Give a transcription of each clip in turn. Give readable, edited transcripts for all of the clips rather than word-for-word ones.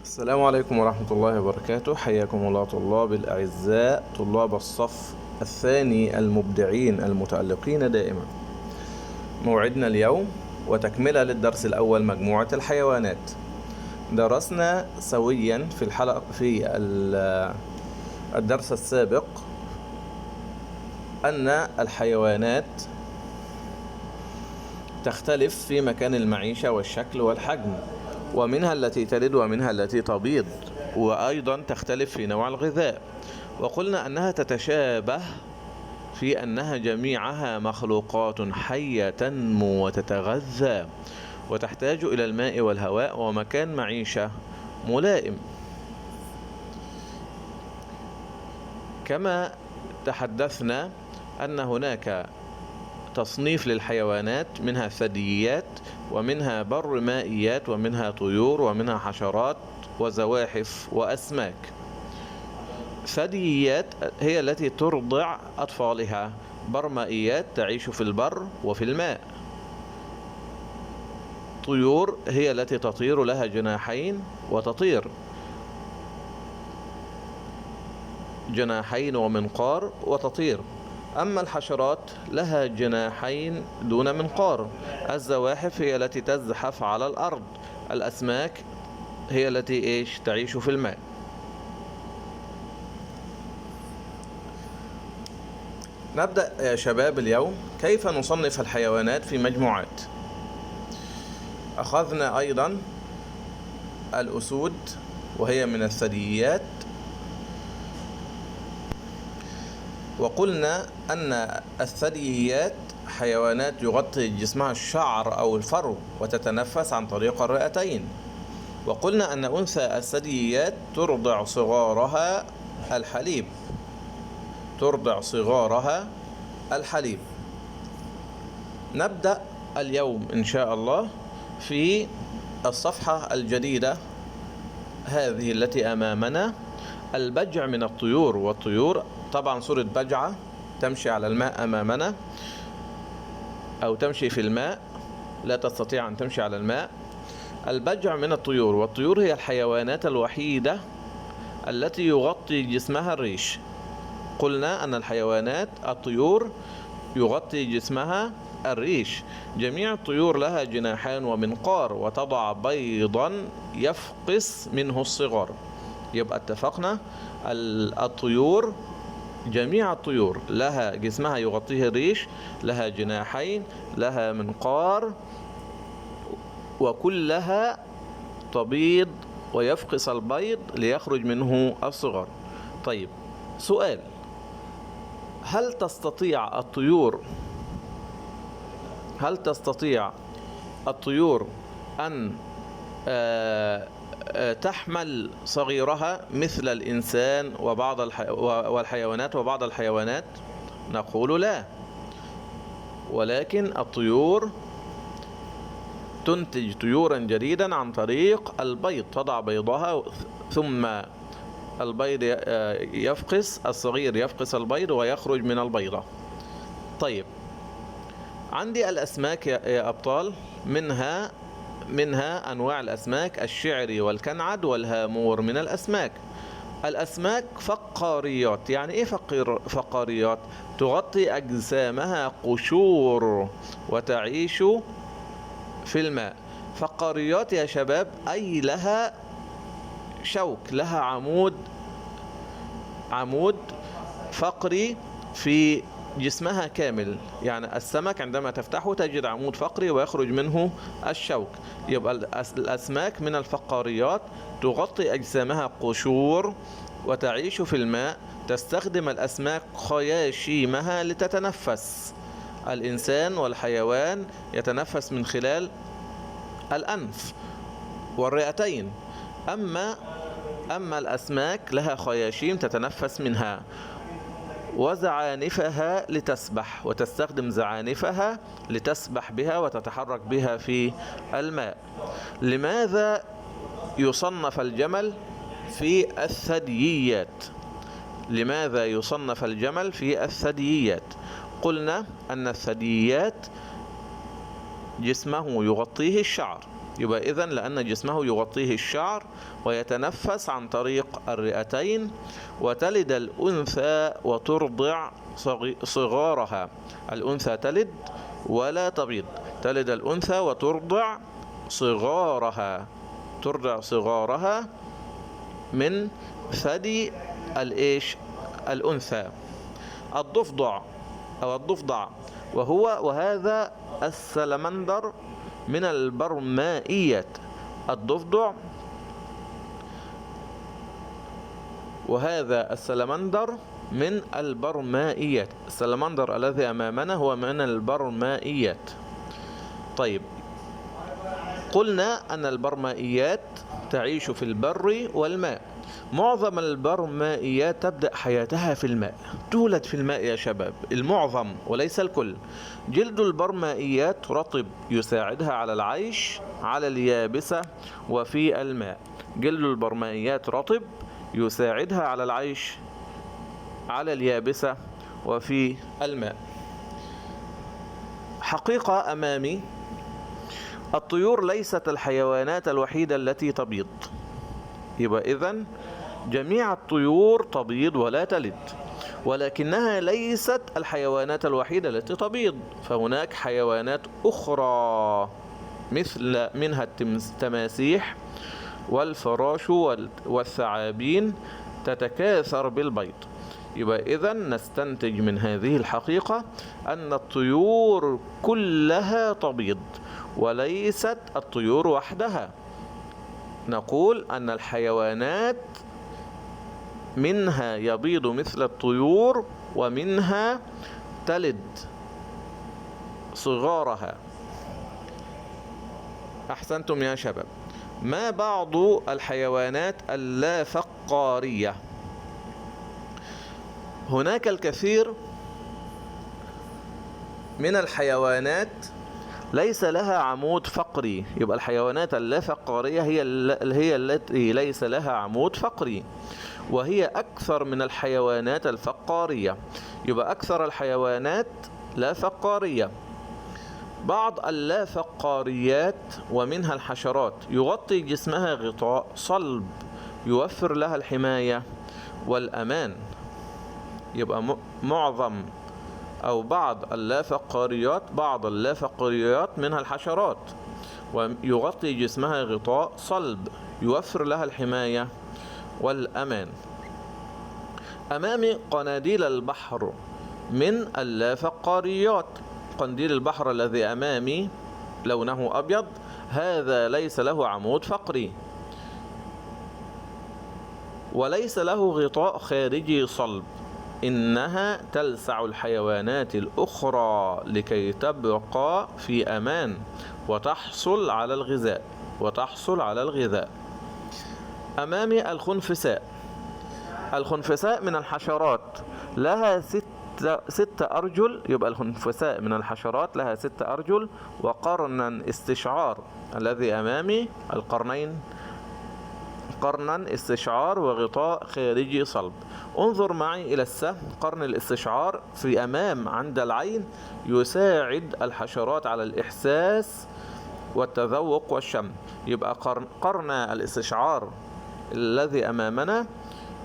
السلام عليكم ورحمة الله وبركاته. حياكم الله طلاب الأعزاء، طلاب الصف الثاني المبدعين المتألقين دائما. موعدنا اليوم وتكملة للدرس الأول مجموعة الحيوانات. درسنا سويا في الدرس السابق أن الحيوانات تختلف في مكان المعيشة والشكل والحجم، ومنها التي تلد ومنها التي تبيض، وأيضا تختلف في نوع الغذاء. وقلنا أنها تتشابه في أنها جميعها مخلوقات حية تنمو وتتغذى وتحتاج إلى الماء والهواء ومكان معيشة ملائم. كما تحدثنا أن هناك تصنيف للحيوانات، منها ثدييات ومنها بر مائيات ومنها طيور ومنها حشرات وزواحف وأسماك. ثدييات هي التي ترضع أطفالها، برمائيات تعيش في البر وفي الماء. طيور هي التي تطير، لها جناحين وتطير، جناحين ومنقار وتطير. أما الحشرات لها جناحين دون منقار. الزواحف هي التي تزحف على الأرض. الأسماك هي التي تعيش في الماء. نبدأ يا شباب اليوم كيف نصنف الحيوانات في مجموعات. أخذنا أيضا الأسود وهي من الثدييات، وقلنا أن الثدييات حيوانات يغطي جسمها الشعر أو الفرو وتتنفس عن طريق الرئتين. وقلنا أن أنثى الثدييات ترضع صغارها الحليب، ترضع صغارها الحليب. نبدأ اليوم إن شاء الله في الصفحة الجديدة هذه التي أمامنا، البجع من الطيور. والطيور طبعا صورة بجعة تمشي على الماء أمامنا، أو تمشي في الماء، لا تستطيع أن تمشي على الماء. البجع من الطيور، والطيور هي الحيوانات الوحيدة التي يغطي جسمها الريش. قلنا أن الحيوانات الطيور يغطي جسمها الريش. جميع الطيور لها جناحان ومنقار وتضع بيضا يفقس منه الصغار. يبقى اتفقنا الطيور، جميع الطيور لها جسمها يغطيه الريش، لها جناحين، لها منقار، وكلها تبيض ويفقس البيض ليخرج منه الصغار. طيب، سؤال: هل تستطيع الطيور أن تحمل صغيرها مثل الإنسان والحيوانات وبعض الحيوانات؟ نقول لا. ولكن الطيور تنتج طيورا جديدا عن طريق البيض، تضع بيضها ثم البيض الصغير يفقس البيض ويخرج من البيضة. طيب، عندي الأسماك يا أبطال، منها أنواع الأسماك: الشعري والكنعد والهامور. من الأسماك فقاريات. يعني إيه فقاريات؟ تغطي أجسامها قشور وتعيش في الماء. فقاريات يا شباب أي لها شوك، لها عمود فقري في جسمها كامل. يعني السمك عندما تفتحه تجد عمود فقري ويخرج منه الشوك. يبقى الأسماك من الفقاريات، تغطي أجسامها قشور وتعيش في الماء. تستخدم الأسماك خياشيمها لتتنفس. الإنسان والحيوان يتنفس من خلال الأنف والرئتين، أما الأسماك لها خياشيم تتنفس منها، وزعانفها لتسبح، وتستخدم زعانفها لتسبح بها وتتحرك بها في الماء. لماذا يصنف الجمل في الثدييات؟ لماذا يصنف الجمل في الثدييات؟ قلنا أن الثدييات جسمه يغطيه الشعر، يبقى إذن لأن جسمه يغطيه الشعر ويتنفس عن طريق الرئتين. وتلد الأنثى وترضع صغارها. الأنثى تلد ولا تبيض. تلد الأنثى وترضع صغارها. ترضع صغارها من ثدي الأنثى. الضفدع أو الضفدع وهذا السلمندر من البرمائيات. الضفدع وهذا السلمندر من البرمائيات. السلمندر الذي أمامنا هو من البرمائيات. طيب، قلنا أن البرمائيات تعيش في البر والماء. معظم البرمائيات تبدأ حياتها في الماء، تولد في الماء يا شباب، المعظم وليس الكل. جلد البرمائيات رطب يساعدها على العيش على اليابسة وفي الماء. جلد البرمائيات رطب يساعدها على العيش على اليابسة وفي الماء. حقيقة أمامي، الطيور ليست الحيوانات الوحيدة التي تبيض. يبقى إذن جميع الطيور تبيض ولا تلد، ولكنها ليست الحيوانات الوحيدة التي تبيض. فهناك حيوانات أخرى مثل منها التماسيح والفراش والثعابين تتكاثر بالبيض. يبقى إذن نستنتج من هذه الحقيقة أن الطيور كلها تبيض وليست الطيور وحدها. نقول أن الحيوانات منها يبيض مثل الطيور ومنها تلد صغارها. أحسنتم يا شباب. ما بعض الحيوانات اللافقارية؟ هناك الكثير من الحيوانات ليس لها عمود فقري. يبقى الحيوانات اللافقارية هي التي ليس لها عمود فقري، وهي أكثر من الحيوانات الفقارية. يبقى أكثر الحيوانات لا فقارية. بعض اللافقاريات ومنها الحشرات يغطي جسمها غطاء صلب يوفر لها الحماية والأمان. يبقى معظم أو بعض اللافقاريات منها الحشرات، ويغطي جسمها غطاء صلب يوفر لها الحماية والأمان. أمامي قناديل البحر من اللافقاريات. قنديل البحر الذي أمامي لونه أبيض، هذا ليس له عمود فقري وليس له غطاء خارجي صلب. إنها تلسع الحيوانات الأخرى لكي تبقى في أمان وتحصل على الغذاء. أمامي الخنفساء. الخنفساء من الحشرات لها ست أرجل. يبقى الخنفساء من الحشرات لها 6 أرجل وقرنا استشعار. الذي أمامي القرنين، قرنا استشعار وغطاء خارجي صلب. انظر معي إلى السهم. قرن الاستشعار في أمام عند العين يساعد الحشرات على الإحساس والتذوق والشم. يبقى قرن الاستشعار الذي أمامنا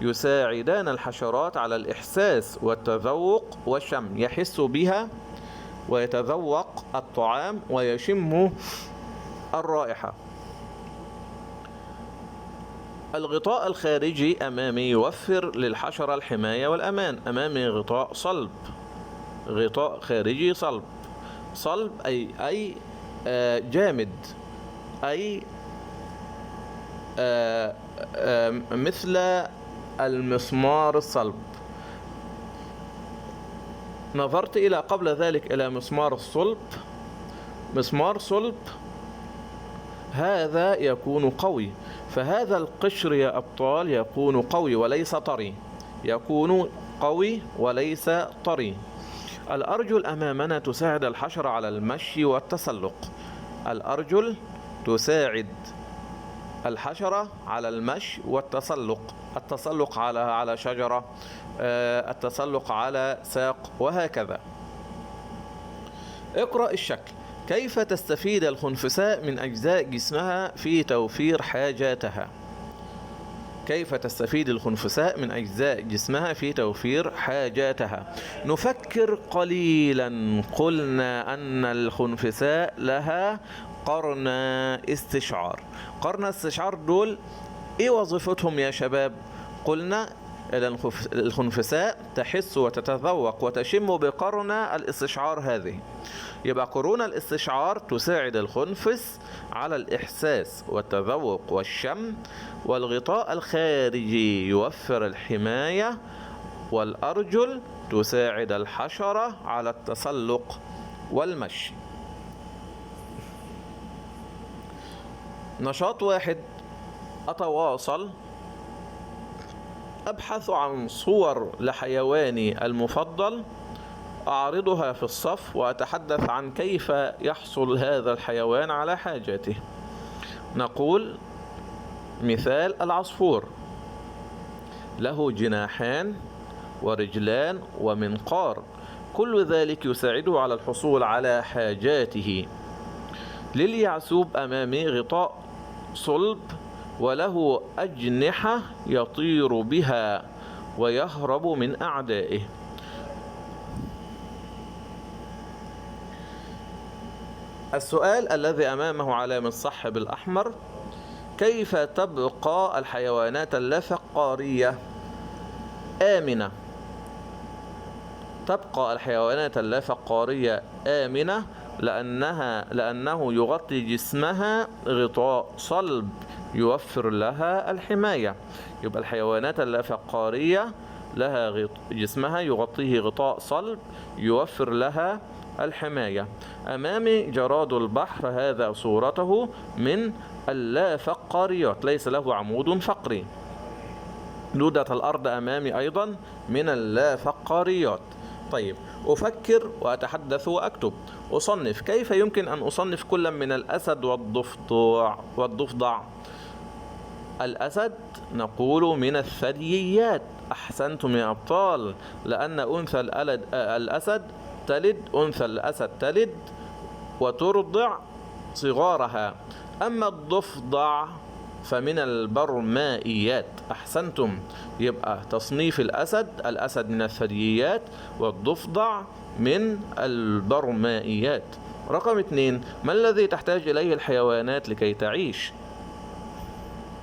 يساعدان الحشرات على الإحساس والتذوق والشم. يحس بها ويتذوق الطعام ويشم الرائحة. الغطاء الخارجي أمامي يوفر للحشرة الحماية والأمان. أمامي غطاء صلب، غطاء خارجي صلب. صلب أي جامد، أي مثل المسمار الصلب. نظرت قبل ذلك إلى مسمار الصلب. مسمار صلب هذا يكون قوي، فهذا القشر يا أبطال يكون قوي وليس طري. يكون قوي وليس طري. الأرجل أمامنا تساعد الحشرة على المشي والتسلق. الأرجل تساعد الحشرة على المشي والتسلق. التسلق على شجرة، التسلق على ساق، وهكذا. اقرأ الشكل. كيف تستفيد الخنفساء من أجزاء جسمها في توفير حاجاتها؟ كيف تستفيد الخنفساء من أجزاء جسمها في توفير حاجاتها؟ نفكر قليلا. قلنا أن الخنفساء لها قرن استشعار. قرن استشعار دول إيه وظيفتهم يا شباب؟ قلنا الخنفساء تحس وتتذوق وتشم بقرن الاستشعار هذه. يبقى قرون الاستشعار تساعد الخنفس على الإحساس والتذوق والشم، والغطاء الخارجي يوفر الحماية، والأرجل تساعد الحشرة على التسلق والمشي. نشاط 1: أتواصل. أبحث عن صور لحيواني المفضل، أعرضها في الصف وأتحدث عن كيف يحصل هذا الحيوان على حاجاته. نقول مثال: العصفور له جناحان ورجلان ومنقار، كل ذلك يساعده على الحصول على حاجاته. لليعسوب أمامي غطاء صلب وله أجنحة يطير بها ويهرب من أعدائه. السؤال الذي أمامه علامة صح بالأحمر: كيف تبقى الحيوانات اللافقارية آمنة؟ تبقى الحيوانات اللافقارية آمنة لأنه يغطي جسمها غطاء صلب يوفر لها الحماية. يبقى الحيوانات اللافقارية لها جسمها يغطيه غطاء صلب يوفر لها الحماية. أمامي جراد البحر، هذا صورته من اللافقاريات، ليس له عمود فقري. دودة الأرض أمامي أيضا من اللافقاريات. طيب، أفكر وأتحدث وأكتب. أصنف. كيف يمكن أن أصنف كل من الأسد والضفدع؟ الأسد نقول من الثدييات. أحسنتم يا أبطال، لأن أنثى الأسد تلد وترضع صغارها. أما الضفدع فمن البرمائيات. أحسنتم. يبقى تصنيف الأسد من الثدييات، والضفدع من البرمائيات. رقم 2: ما الذي تحتاج إليه الحيوانات لكي تعيش؟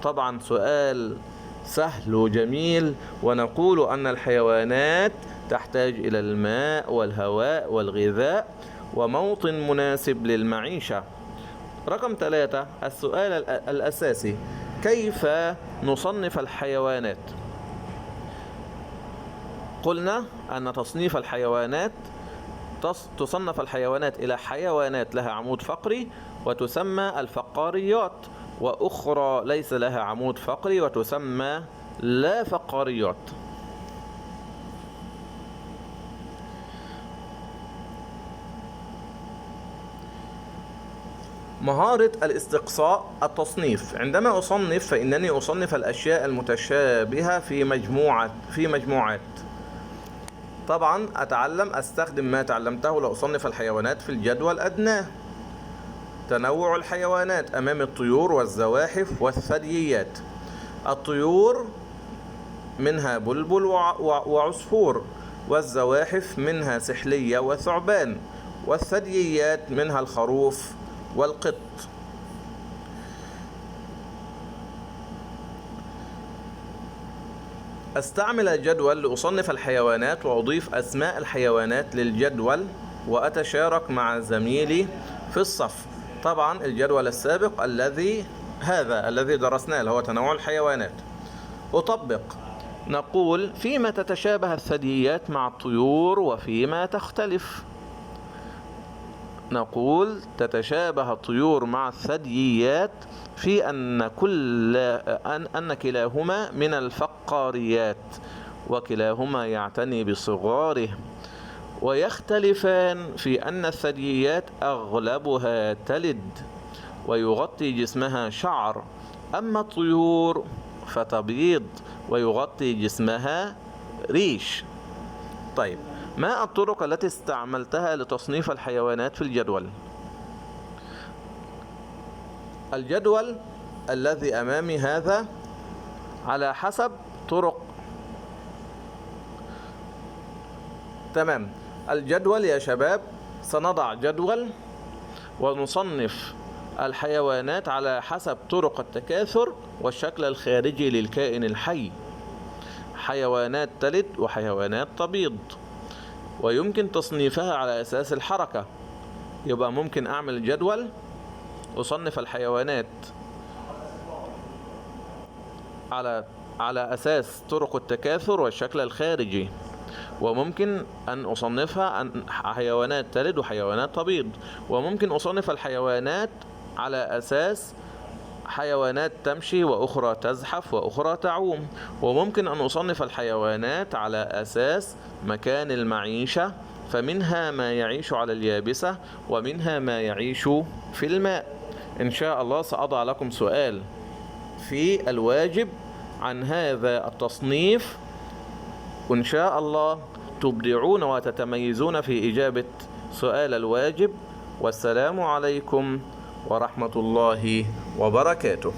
طبعا سؤال سهل وجميل، ونقول أن الحيوانات تحتاج إلى الماء والهواء والغذاء وموطن مناسب للمعيشة. رقم 3: السؤال الأساسي: كيف نصنف الحيوانات؟ قلنا أن تصنيف الحيوانات تصنف الحيوانات إلى حيوانات لها عمود فقري وتسمى الفقاريات، وأخرى ليس لها عمود فقري وتسمى لا فقاريات. مهارة الاستقصاء. التصنيف. عندما أصنف فإنني أصنف الأشياء المتشابهة في مجموعات. طبعا أستخدم ما تعلمته لأصنف الحيوانات في الجدول أدناه. تنوع الحيوانات: أمام الطيور والزواحف والثدييات. الطيور منها بلبل وعصفور، والزواحف منها سحلية وثعبان، والثدييات منها الخروف والقط. أستعمل الجدول لأصنف الحيوانات وأضيف أسماء الحيوانات للجدول وأتشارك مع زميلي في الصف. طبعا الجدول السابق الذي درسناه اللي هو تنوع الحيوانات. أطبق. نقول: فيما تتشابه الثدييات مع الطيور وفيما تختلف. نقول: تتشابه الطيور مع الثدييات في أن كلاهما من الفقاريات وكلاهما يعتني بصغاره، ويختلفان في أن الثدييات أغلبها تلد ويغطي جسمها شعر، أما الطيور فتبيض ويغطي جسمها ريش. طيب، ما الطرق التي استعملتها لتصنيف الحيوانات في الجدول؟ الجدول الذي أمامي هذا على حسب طرق. تمام. الجدول يا شباب، سنضع جدول ونصنف الحيوانات على حسب طرق التكاثر والشكل الخارجي للكائن الحي. حيوانات تلد وحيوانات تبيض، ويمكن تصنيفها على أساس الحركة. يبقى ممكن أعمل جدول أصنف الحيوانات على أساس طرق التكاثر والشكل الخارجي، وممكن أن أصنفها حيوانات تلد وحيوانات تبيض، وممكن أصنف الحيوانات على أساس حيوانات تمشي وأخرى تزحف وأخرى تعوم، وممكن أن أصنف الحيوانات على أساس مكان المعيشة، فمنها ما يعيش على اليابسة ومنها ما يعيش في الماء. إن شاء الله سأضع لكم سؤال في الواجب عن هذا التصنيف، وإن شاء الله تبدعون وتتميزون في إجابة سؤال الواجب. والسلام عليكم ورحمة الله وبركاته.